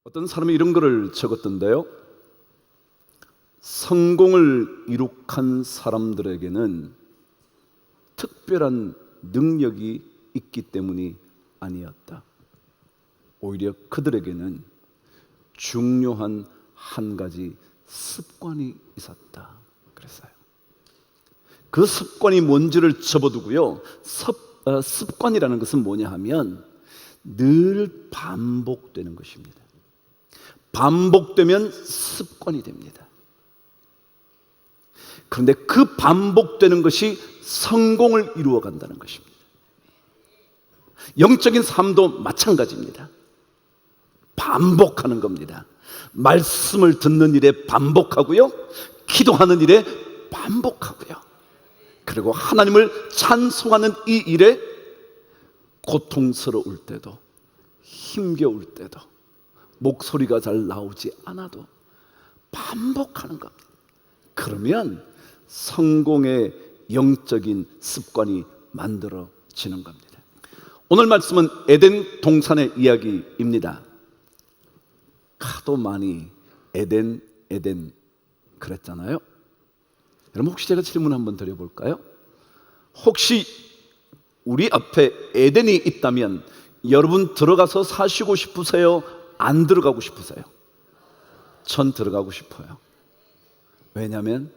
어떤 사람이 이런 글을 적었던데요. 성공을 이룩한 사람들에게는 특별한 능력이 있기 때문이 아니었다. 오히려 그들에게는 중요한 한 가지 습관이 있었다. 그랬어요. 그 습관이 뭔지를 접어두고요. 습관이라는 것은 뭐냐 하면 늘 반복되는 것입니다. 반복되면 습관이 됩니다. 그런데 그 반복되는 것이 성공을 이루어 간다는 것입니다. 영적인 삶도 마찬가지입니다. 반복하는 겁니다. 말씀을 듣는 일에 반복하고요, 기도하는 일에 반복하고요, 그리고 하나님을 찬송하는 이 일에 고통스러울 때도, 힘겨울 때도, 목소리가 잘 나오지 않아도 반복하는 겁니다. 그러면 성공의 영적인 습관이 만들어지는 겁니다. 오늘 말씀은 에덴 동산의 이야기입니다. 하도 많이 에덴 그랬잖아요. 여러분, 혹시 제가 질문 한번 드려볼까요? 혹시 우리 앞에 에덴이 있다면 여러분 들어가서 사시고 싶으세요? 안 들어가고 싶으세요? 전 들어가고 싶어요. 왜냐하면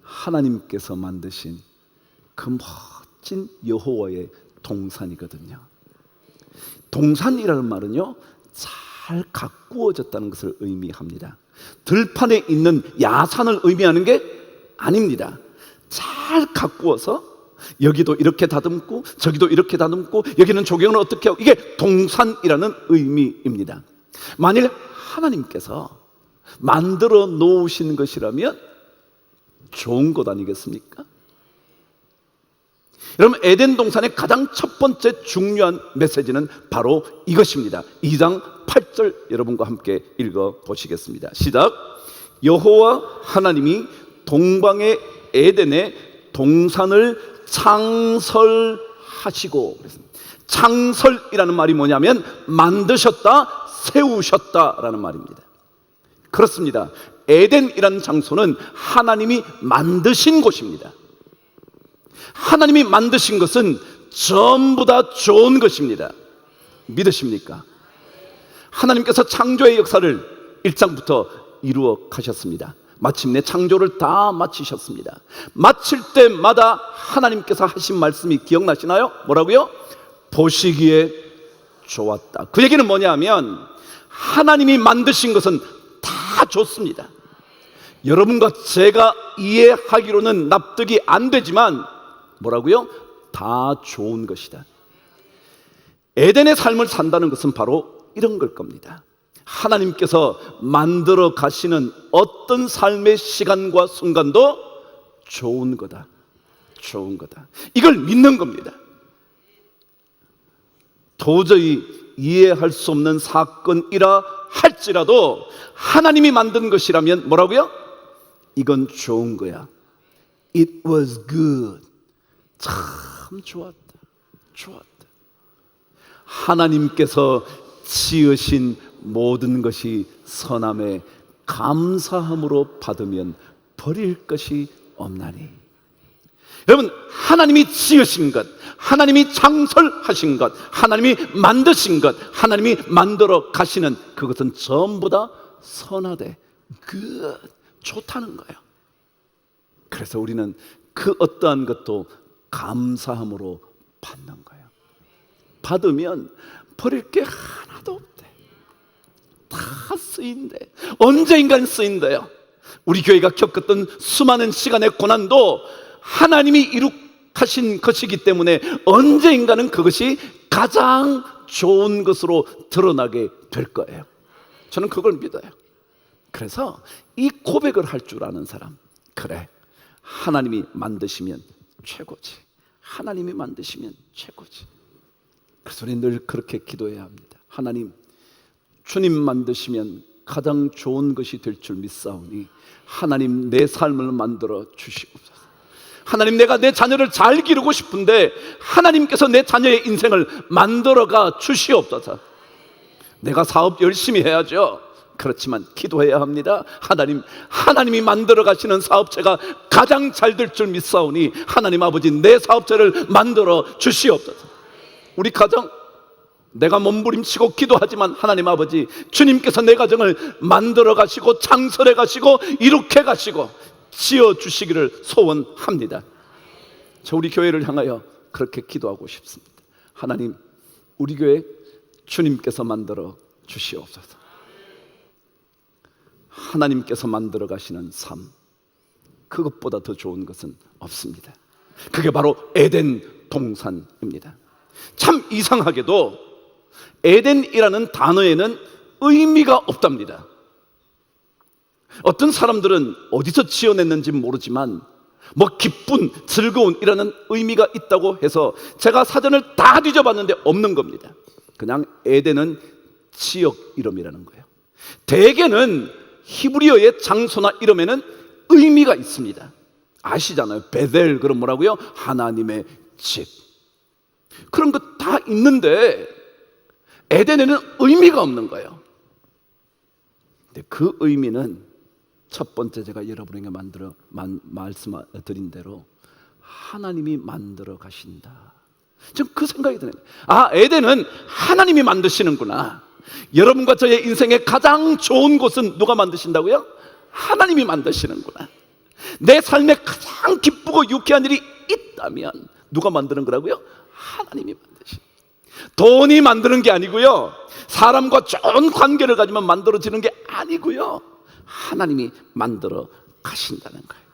하나님께서 만드신 그 멋진 여호와의 동산이거든요. 동산이라는 말은요, 잘 가꾸어졌다는 것을 의미합니다. 들판에 있는 야산을 의미하는 게 아닙니다. 잘 가꾸어서 여기도 이렇게 다듬고 저기도 이렇게 다듬고 여기는 조경을 어떻게 하고, 이게 동산이라는 의미입니다. 만일 하나님께서 만들어 놓으신 것이라면 좋은 것 아니겠습니까? 여러분, 에덴 동산의 가장 첫 번째 중요한 메시지는 바로 이것입니다. 2장 8절 여러분과 함께 읽어보시겠습니다. 시작. 여호와 하나님이 동방의 에덴에 동산을 창설하시고, 창설이라는 말이 뭐냐면 만드셨다, 세우셨다라는 말입니다. 그렇습니다. 에덴이라는 장소는 하나님이 만드신 곳입니다. 하나님이 만드신 것은 전부 다 좋은 것입니다. 믿으십니까? 하나님께서 창조의 역사를 1장부터 이루어 가셨습니다. 마침내 창조를 다 마치셨습니다. 마칠 때마다 하나님께서 하신 말씀이 기억나시나요? 뭐라고요? 보시기에 좋았다. 그 얘기는 뭐냐면 하나님이 만드신 것은 다 좋습니다. 여러분과 제가 이해하기로는 납득이 안 되지만 뭐라고요? 다 좋은 것이다. 에덴의 삶을 산다는 것은 바로 이런 걸 겁니다. 하나님께서 만들어 가시는 어떤 삶의 시간과 순간도 좋은 거다. 좋은 거다. 이걸 믿는 겁니다. 도저히 이해할 수 없는 사건이라 할지라도 하나님이 만든 것이라면 뭐라고요? 이건 좋은 거야. It was good. 참 좋았다. 좋았다. 하나님께서 지으신 모든 것이 선함에 감사함으로 받으면 버릴 것이 없나니. 여러분, 하나님이 지으신 것, 하나님이 창설하신 것, 하나님이 만드신 것, 하나님이 만들어 가시는 그것은 전부 다 선하되 good, 좋다는 거예요. 그래서 우리는 그 어떠한 것도 감사함으로 받는 거예요. 받으면 버릴 게 하나도 없대. 다 쓰인대. 언제인간 쓰인대요. 우리 교회가 겪었던 수많은 시간의 고난도 하나님이 이룩하신 것이기 때문에 언제인가는 그것이 가장 좋은 것으로 드러나게 될 거예요. 저는 그걸 믿어요. 그래서 이 고백을 할 줄 아는 사람, 그래, 하나님이 만드시면 최고지. 하나님이 만드시면 최고지. 그래서 우리 늘 그렇게 기도해야 합니다. 하나님, 주님 만드시면 가장 좋은 것이 될 줄 믿사오니 하나님, 내 삶을 만들어 주시옵소서. 하나님, 내가 내 자녀를 잘 기르고 싶은데 하나님께서 내 자녀의 인생을 만들어가 주시옵소서. 내가 사업 열심히 해야죠. 그렇지만 기도해야 합니다. 하나님이 만들어 가시는 사업체가 가장 잘 될 줄 믿사오니 하나님 아버지, 내 사업체를 만들어 주시옵소서. 우리 가정, 내가 몸부림치고 기도하지만 하나님 아버지, 주님께서 내 가정을 만들어 가시고 창설해 가시고 이룩해 가시고 지어 주시기를 소원합니다. 저 우리 교회를 향하여 그렇게 기도하고 싶습니다. 하나님, 우리 교회 주님께서 만들어 주시옵소서. 하나님께서 만들어 가시는 삶, 그것보다 더 좋은 것은 없습니다. 그게 바로 에덴 동산입니다. 참 이상하게도 에덴이라는 단어에는 의미가 없답니다. 어떤 사람들은 어디서 지어냈는지 모르지만 기쁜, 즐거운 이라는 의미가 있다고 해서 제가 사전을 다 뒤져봤는데 없는 겁니다. 그냥 에덴은 지역 이름이라는 거예요. 대개는 히브리어의 장소나 이름에는 의미가 있습니다. 아시잖아요. 베델, 그럼 뭐라고요? 하나님의 집. 그런 거 다 있는데 에덴에는 의미가 없는 거예요. 근데 그 의미는 첫 번째 제가 여러분에게 말씀드린 대로 하나님이 만들어 가신다. 전 그 생각이 드네요. 에덴은 하나님이 만드시는구나. 여러분과 저의 인생의 가장 좋은 곳은 누가 만드신다고요? 하나님이 만드시는구나. 내 삶에 가장 기쁘고 유쾌한 일이 있다면 누가 만드는 거라고요? 하나님이 만드시는. 돈이 만드는 게 아니고요, 사람과 좋은 관계를 가지면 만들어지는 게 아니고요, 하나님이 만들어 가신다는 거예요.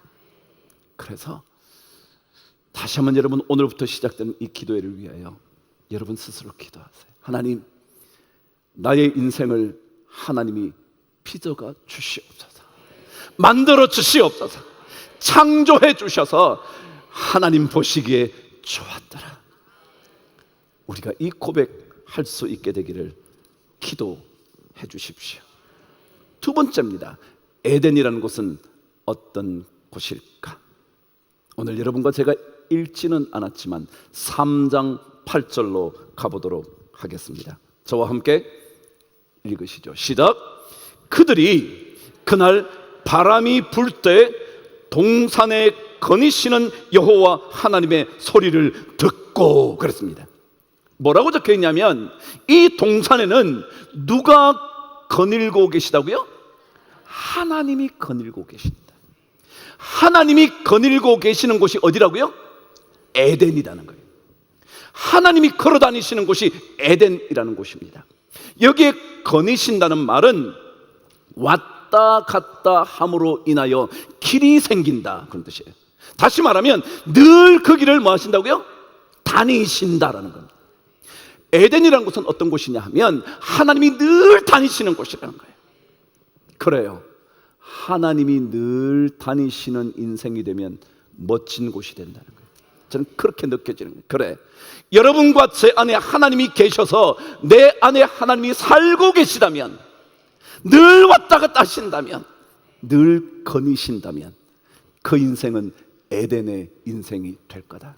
그래서 다시 한번 여러분, 오늘부터 시작되는 이 기도회를 위하여 여러분 스스로 기도하세요. 하나님, 나의 인생을 하나님이 빚어가 주시옵소서. 만들어 주시옵소서. 창조해 주셔서 하나님 보시기에 좋았더라. 우리가 이 고백할 수 있게 되기를 기도해 주십시오. 두 번째입니다. 에덴이라는 곳은 어떤 곳일까? 오늘 여러분과 제가 읽지는 않았지만 3장 8절로 가보도록 하겠습니다. 저와 함께 읽으시죠. 시작. 그들이 그날 바람이 불 때 동산에 거니시는 여호와 하나님의 소리를 듣고, 그랬습니다. 뭐라고 적혀 있냐면 이 동산에는 누가 거닐고 계시다고요? 하나님이 거닐고 계신다. 하나님이 거닐고 계시는 곳이 어디라고요? 에덴이라는 거예요. 하나님이 걸어 다니시는 곳이 에덴이라는 곳입니다. 여기에 거니신다는 말은 왔다 갔다 함으로 인하여 길이 생긴다, 그런 뜻이에요. 다시 말하면 늘 그 길을 뭐 하신다고요? 다니신다라는 겁니다. 에덴이라는 곳은 어떤 곳이냐 하면 하나님이 늘 다니시는 곳이라는 거예요. 그래요. 하나님이 늘 다니시는 인생이 되면 멋진 곳이 된다는 거예요. 저는 그렇게 느껴지는 거예요. 그래, 여러분과 제 안에 하나님이 계셔서 내 안에 하나님이 살고 계시다면, 늘 왔다 갔다 하신다면, 늘 거니신다면 그 인생은 에덴의 인생이 될 거다.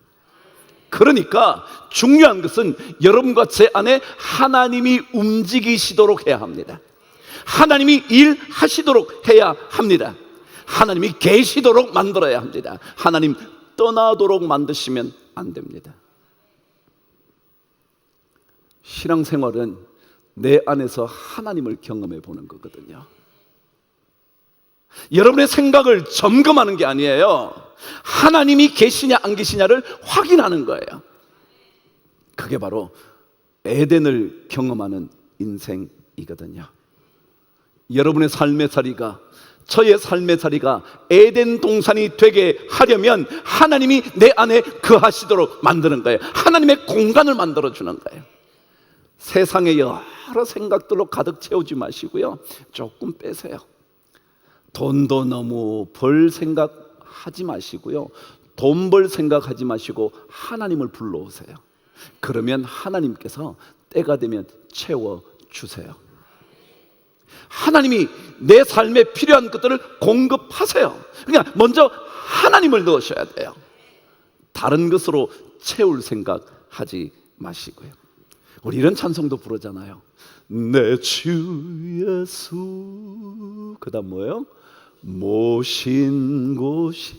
그러니까 중요한 것은 여러분과 제 안에 하나님이 움직이시도록 해야 합니다. 하나님이 일하시도록 해야 합니다. 하나님이 계시도록 만들어야 합니다. 하나님 떠나도록 만드시면 안 됩니다. 신앙생활은 내 안에서 하나님을 경험해 보는 거거든요. 여러분의 생각을 점검하는 게 아니에요. 하나님이 계시냐 안 계시냐를 확인하는 거예요. 그게 바로 에덴을 경험하는 인생이거든요. 여러분의 삶의 자리가, 저의 삶의 자리가 에덴 동산이 되게 하려면 하나님이 내 안에 거하시도록 만드는 거예요. 하나님의 공간을 만들어주는 거예요. 세상에 여러 생각들로 가득 채우지 마시고요, 조금 빼세요. 돈도 너무 벌 생각하지 마시고요, 돈 벌 생각하지 마시고 하나님을 불러오세요. 그러면 하나님께서 때가 되면 채워주세요. 하나님이 내 삶에 필요한 것들을 공급하세요. 그러니까 먼저 하나님을 넣으셔야 돼요. 다른 것으로 채울 생각 하지 마시고요. 우리 이런 찬송도 부르잖아요. 내 주 예수, 그 다음 뭐예요? 모신 곳이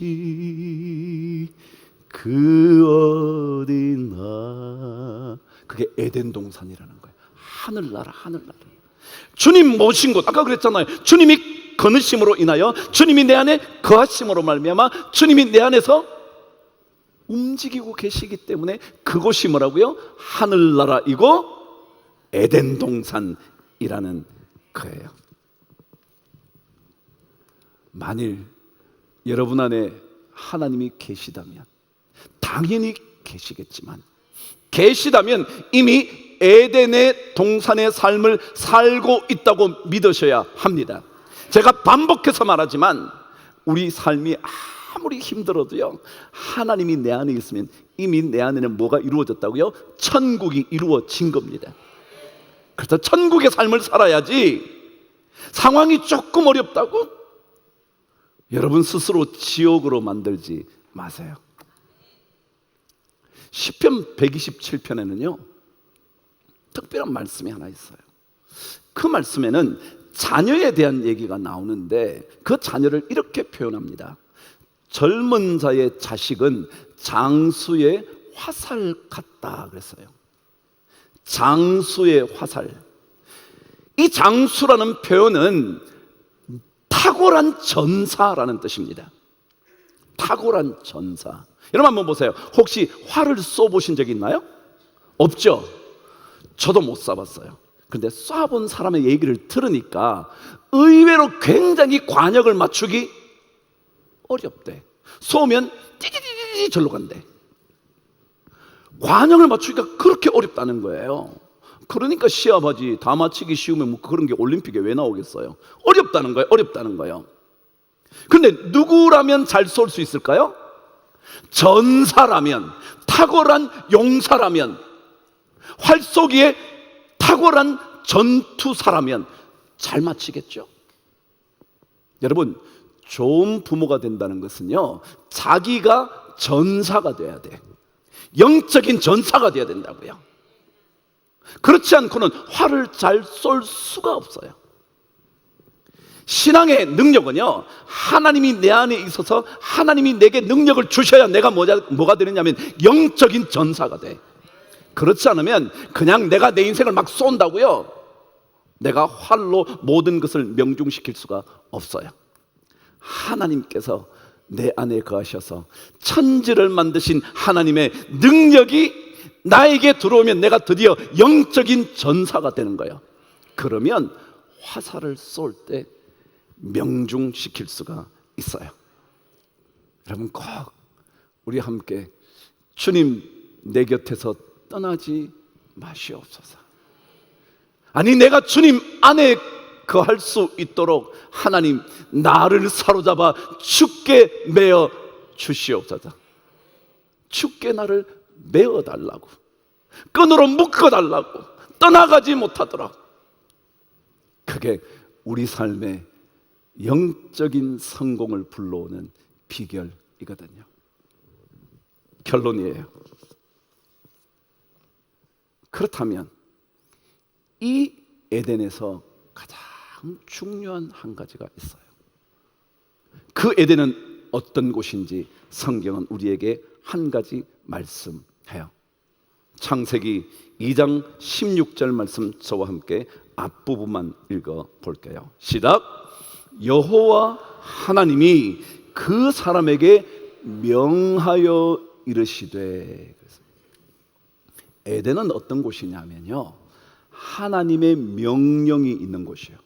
그 어디나. 그게 에덴 동산이라는 거예요. 하늘나라, 하늘나라. 주님 모신 곳, 아까 그랬잖아요. 주님이 거느심으로 인하여, 주님이 내 안에 거하심으로 말미암아 주님이 내 안에서 움직이고 계시기 때문에 그곳이 뭐라고요? 하늘나라이고 에덴 동산이라는 거예요. 만일 여러분 안에 하나님이 계시다면, 당연히 계시겠지만, 계시다면 이미 에덴의 동산의 삶을 살고 있다고 믿으셔야 합니다. 제가 반복해서 말하지만 우리 삶이 아무리 힘들어도요, 하나님이 내 안에 있으면 이미 내 안에는 뭐가 이루어졌다고요? 천국이 이루어진 겁니다. 그래서 천국의 삶을 살아야지, 상황이 조금 어렵다고 여러분 스스로 지옥으로 만들지 마세요. 시편 127편에는요 특별한 말씀이 하나 있어요. 그 말씀에는 자녀에 대한 얘기가 나오는데 그 자녀를 이렇게 표현합니다. 젊은 자의 자식은 장수의 화살 같다 그랬어요. 장수의 화살. 이 장수라는 표현은 탁월한 전사라는 뜻입니다. 탁월한 전사. 여러분 한번 보세요. 혹시 활을 쏘보신 적 있나요? 없죠? 저도 못 쏴봤어요. 근데 쏴본 사람의 얘기를 들으니까 의외로 굉장히 관역을 맞추기 어렵대. 쏘면 띠디디디 절로 간대. 관역을 맞추기가 그렇게 어렵다는 거예요. 그러니까 시합하지, 다 맞히기 쉬우면 뭐 그런 게 올림픽에 왜 나오겠어요? 어렵다는 거예요. 어렵다는 거예요. 근데 누구라면 잘 쏠 수 있을까요? 전사라면, 탁월한 용사라면, 활 쏘기에 탁월한 전투사라면 잘 맞히겠죠. 여러분, 좋은 부모가 된다는 것은요, 자기가 전사가 돼야 돼. 영적인 전사가 돼야 된다고요. 그렇지 않고는 활을 잘 쏠 수가 없어요. 신앙의 능력은요, 하나님이 내 안에 있어서 하나님이 내게 능력을 주셔야 내가 뭐가 되느냐면 영적인 전사가 돼. 그렇지 않으면 그냥 내가 내 인생을 막 쏜다고요, 내가 활로 모든 것을 명중시킬 수가 없어요. 하나님께서 내 안에 거하셔서 천지를 만드신 하나님의 능력이 나에게 들어오면 내가 드디어 영적인 전사가 되는 거예요. 그러면 화살을 쏠 때 명중시킬 수가 있어요. 여러분 꼭 우리 함께 주님 내 곁에서 떠나지 마시옵소서. 아니 내가 주님 안에 거할 수 있도록 하나님 나를 사로잡아 주께 매어 주시옵소서. 주께 나를 매어 달라고, 끈으로 묶어 달라고, 떠나가지 못하도록. 그게 우리 삶의 영적인 성공을 불러오는 비결이거든요. 결론이에요. 그렇다면 이 에덴에서 가장 중요한 한 가지가 있어요. 그 에덴은 어떤 곳인지 성경은 우리에게 한 가지 말씀해요. 창세기 2장 16절 말씀 저와 함께 앞부분만 읽어볼게요. 시작. 여호와 하나님이 그 사람에게 명하여 이르시되. 에덴은 어떤 곳이냐면요, 하나님의 명령이 있는 곳이에요.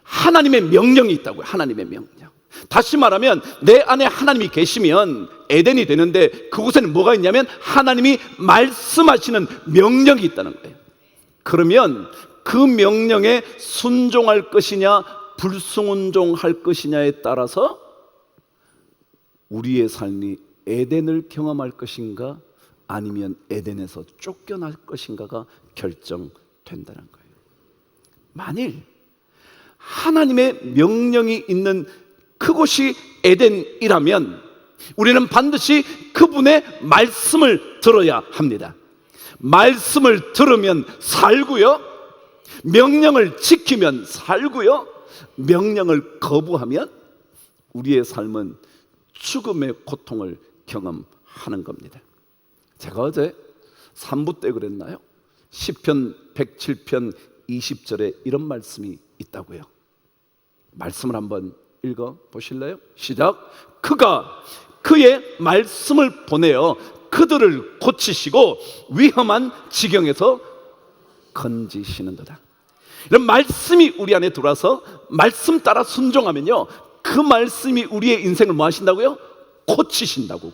하나님의 명령이 있다고요. 하나님의 명령. 다시 말하면 내 안에 하나님이 계시면 에덴이 되는데 그곳에는 뭐가 있냐면 하나님이 말씀하시는 명령이 있다는 거예요. 그러면 그 명령에 순종할 것이냐 불순종할 것이냐에 따라서 우리의 삶이 에덴을 경험할 것인가 아니면 에덴에서 쫓겨날 것인가가 결정된다는 거예요. 만일 하나님의 명령이 있는 그곳이 에덴이라면 우리는 반드시 그분의 말씀을 들어야 합니다. 말씀을 들으면 살고요, 명령을 지키면 살고요, 명령을 거부하면 우리의 삶은 죽음의 고통을 경험하는 겁니다. 제가 어제 3부 때 그랬나요? 시편 107편 20절에 이런 말씀이 있다고요. 말씀을 한번 읽어 보실래요? 시작. 그가 그의 말씀을 보내어 그들을 고치시고 위험한 지경에서 건지시는도다. 이런 말씀이 우리 안에 들어와서 말씀 따라 순종하면요, 그 말씀이 우리의 인생을 뭐 하신다고요? 고치신다고.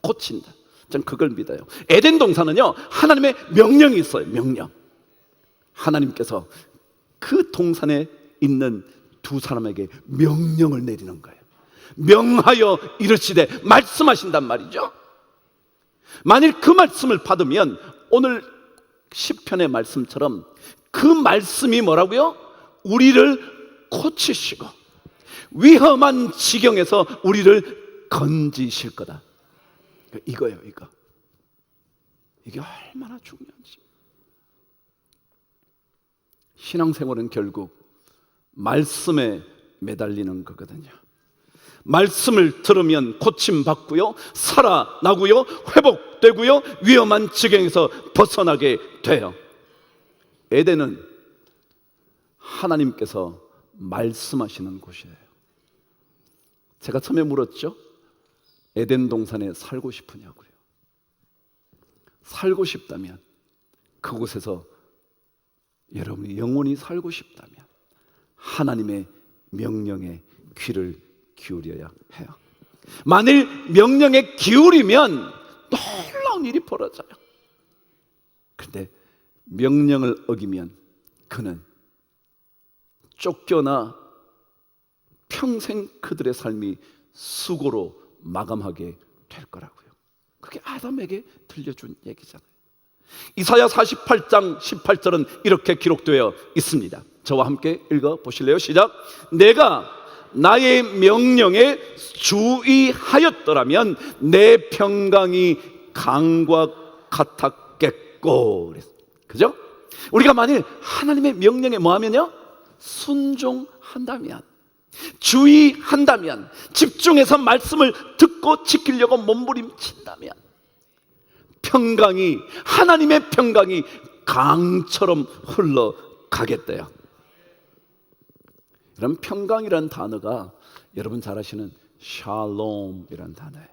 고친다. 전 그걸 믿어요. 에덴 동산은요, 하나님의 명령이 있어요. 명령. 하나님께서 그 동산에 있는 두 사람에게 명령을 내리는 거예요. 명하여 이르시되, 말씀하신단 말이죠. 만일 그 말씀을 받으면 오늘 시편의 말씀처럼 그 말씀이 뭐라고요? 우리를 고치시고 위험한 지경에서 우리를 건지실 거다. 이거예요, 이거. 이게 얼마나 중요한지. 신앙생활은 결국 말씀에 매달리는 거거든요. 말씀을 들으면 고침받고요, 살아나고요, 회복되고요, 위험한 지경에서 벗어나게 돼요. 에덴은 하나님께서 말씀하시는 곳이에요. 제가 처음에 물었죠? 에덴 동산에 살고 싶으냐고요. 살고 싶다면, 그곳에서 여러분이 영원히 살고 싶다면 하나님의 명령에 귀를 기울여야 해요. 만일 명령에 기울이면 놀라운 일이 벌어져요. 그런데 명령을 어기면 그는 쫓겨나 평생 그들의 삶이 수고로 마감하게 될 거라고요. 그게 아담에게 들려준 얘기잖아요. 이사야 48장 18절은 이렇게 기록되어 있습니다. 저와 함께 읽어보실래요? 시작. 내가 나의 명령에 주의하였더라면 내 평강이 강과 같았겠고. 그죠? 우리가 만일 하나님의 명령에 뭐하면요? 순종한다면, 주의한다면, 집중해서 말씀을 듣고 지키려고 몸부림친다면 평강이, 하나님의 평강이 강처럼 흘러가겠대요. 그럼 평강이라는 단어가 여러분 잘 아시는 샬롬이라는 단어예요.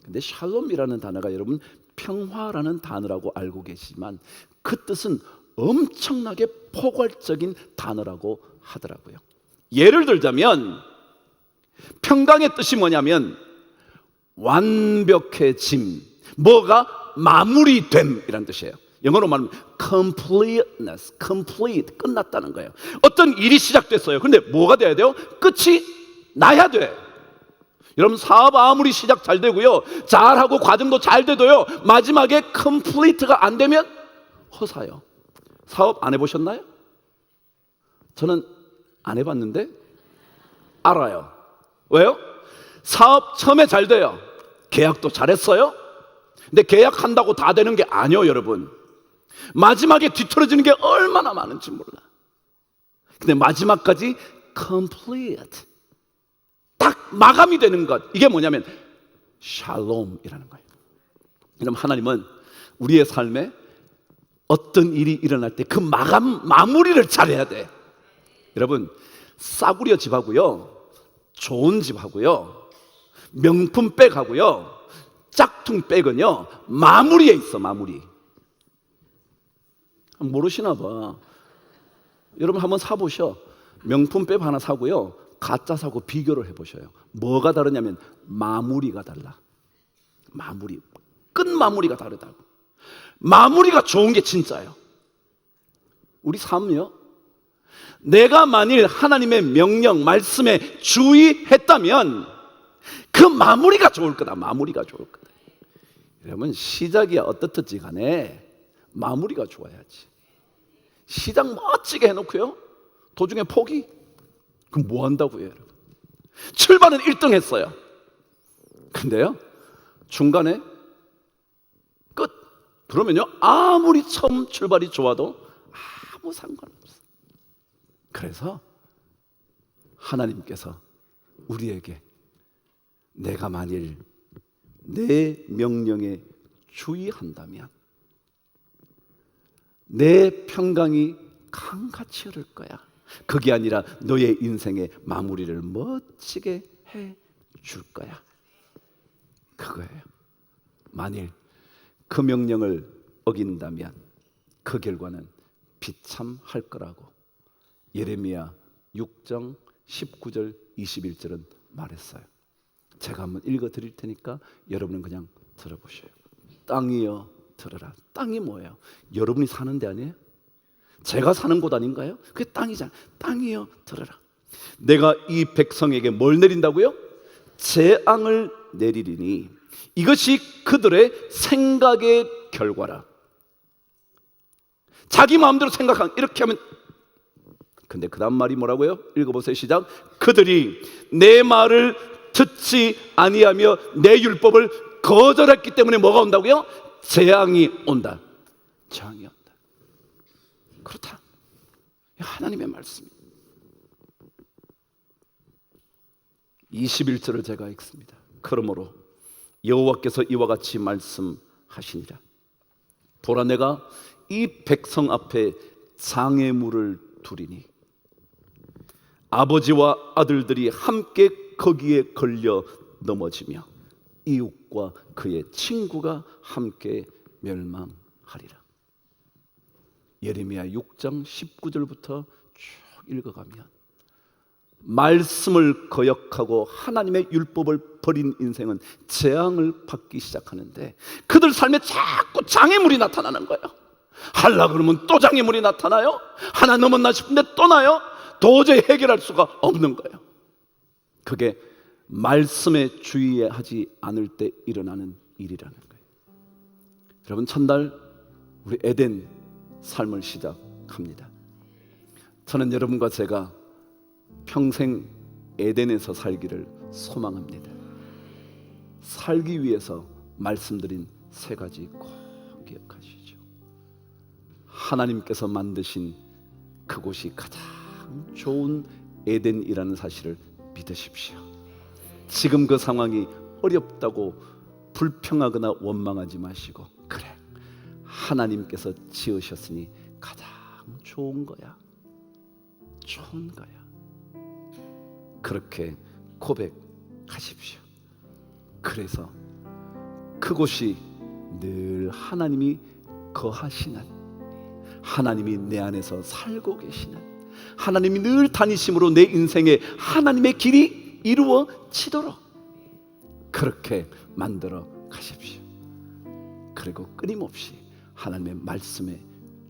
근데 샬롬이라는 단어가 여러분 평화라는 단어라고 알고 계시지만 그 뜻은 엄청나게 포괄적인 단어라고 하더라고요. 예를 들자면 평강의 뜻이 뭐냐면 완벽해짐, 뭐가 마무리됨이라는 뜻이에요. 영어로 말하면 completeness, complete, 끝났다는 거예요. 어떤 일이 시작됐어요. 그런데 뭐가 돼야 돼요? 끝이 나야 돼. 여러분 사업 아무리 시작 잘 되고요, 잘하고 과정도 잘 돼도요, 마지막에 complete가 안 되면 허사요. 사업 안 해보셨나요? 저는 안 해봤는데 알아요. 왜요? 사업 처음에 잘 돼요. 계약도 잘했어요. 근데 계약한다고 다 되는 게 아니에요, 여러분. 마지막에 뒤틀어지는 게 얼마나 많은지 몰라. 근데 마지막까지 complete, 딱 마감이 되는 것, 이게 뭐냐면 샬롬이라는 거예요. 그럼 하나님은 우리의 삶에 어떤 일이 일어날 때 그 마무리를 잘해야 돼. 여러분 싸구려 집하고요, 좋은 집하고요, 명품 백하고요, 짝퉁 백은요 마무리에 있어. 마무리. 모르시나 봐. 여러분 한번 사보셔. 명품 백 하나 사고요, 가짜 사고 비교를 해보셔요. 뭐가 다르냐면 마무리가 달라. 마무리, 끝 마무리가 다르다고. 마무리가 좋은 게 진짜예요. 우리 삶이요, 내가 만일 하나님의 명령, 말씀에 주의했다면 그 마무리가 좋을 거다. 마무리가 좋을 거다. 여러분 시작이야 어떻든지 간에 마무리가 좋아야지. 시작 멋지게 해놓고요, 도중에 포기? 그럼 뭐 한다고요, 여러분? 출발은 1등 했어요. 근데요 중간에 끝, 그러면요, 아무리 처음 출발이 좋아도 아무 상관없어. 그래서 하나님께서 우리에게 내가 만일 내 명령에 주의한다면 내 평강이 강같이 흐를 거야. 그게 아니라 너의 인생의 마무리를 멋지게 해 줄 거야. 그거예요. 만일 그 명령을 어긴다면 그 결과는 비참할 거라고 예레미야 6장 19절 21절은 말했어요. 제가 한번 읽어 드릴 테니까 여러분은 그냥 들어보셔요. 땅이여 들어라. 땅이 뭐예요? 여러분이 사는 데 아니에요? 제가 사는 곳 아닌가요? 그게 땅이잖아요. 땅이여 들어라. 내가 이 백성에게 뭘 내린다고요? 재앙을 내리리니 이것이 그들의 생각의 결과라. 자기 마음대로 생각하면 이렇게 하면, 근데 그 다음 말이 뭐라고요? 읽어보세요. 시작. 그들이 내 말을 듣지 아니하며 내 율법을 거절했기 때문에 뭐가 온다고요? 재앙이 온다. 재앙이 온다. 그렇다. 하나님의 말씀입니다. 21절을 제가 읽습니다. 그러므로 여호와께서 이와 같이 말씀하시니라. 보라, 내가 이 백성 앞에 장애물을 두리니 아버지와 아들들이 함께 거기에 걸려 넘어지며 이웃과 그의 친구가 함께 멸망하리라. 예레미야 6장 19절부터 쭉 읽어가면 말씀을 거역하고 하나님의 율법을 버린 인생은 재앙을 받기 시작하는데 그들 삶에 자꾸 장애물이 나타나는 거예요. 하려고 그러면 또 장애물이 나타나요. 하나 넘었나 싶은데 또 나요. 도저히 해결할 수가 없는 거예요. 그게 말씀에 주의하지 않을 때 일어나는 일이라는 거예요. 여러분, 첫날 우리 에덴 삶을 시작합니다. 저는 여러분과 제가 평생 에덴에서 살기를 소망합니다. 살기 위해서 말씀드린 세 가지 꼭 기억하시죠. 하나님께서 만드신 그곳이 가장 좋은 에덴이라는 사실을 믿으십시오. 지금 그 상황이 어렵다고 불평하거나 원망하지 마시고, 그래, 하나님께서 지으셨으니 가장 좋은 거야. 좋은 거야. 그렇게 고백하십시오. 그래서 그곳이 늘 하나님이 거하시는, 하나님이 내 안에서 살고 계시는, 하나님이 늘 다니심으로 내 인생에 하나님의 길이 이루어지도록 그렇게 만들어 가십시오. 그리고 끊임없이 하나님의 말씀에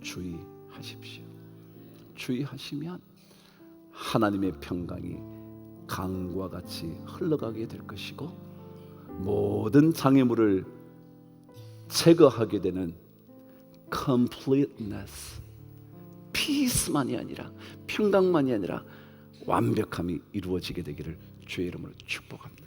주의하십시오. 주의하시면 하나님의 평강이 강과 같이 흘러가게 될 것이고, 모든 장애물을 제거하게 되는 completeness, peace만이 아니라, 평강만이 아니라 완벽함이 이루어지게 되기를 주의 이름으로 축복합니다.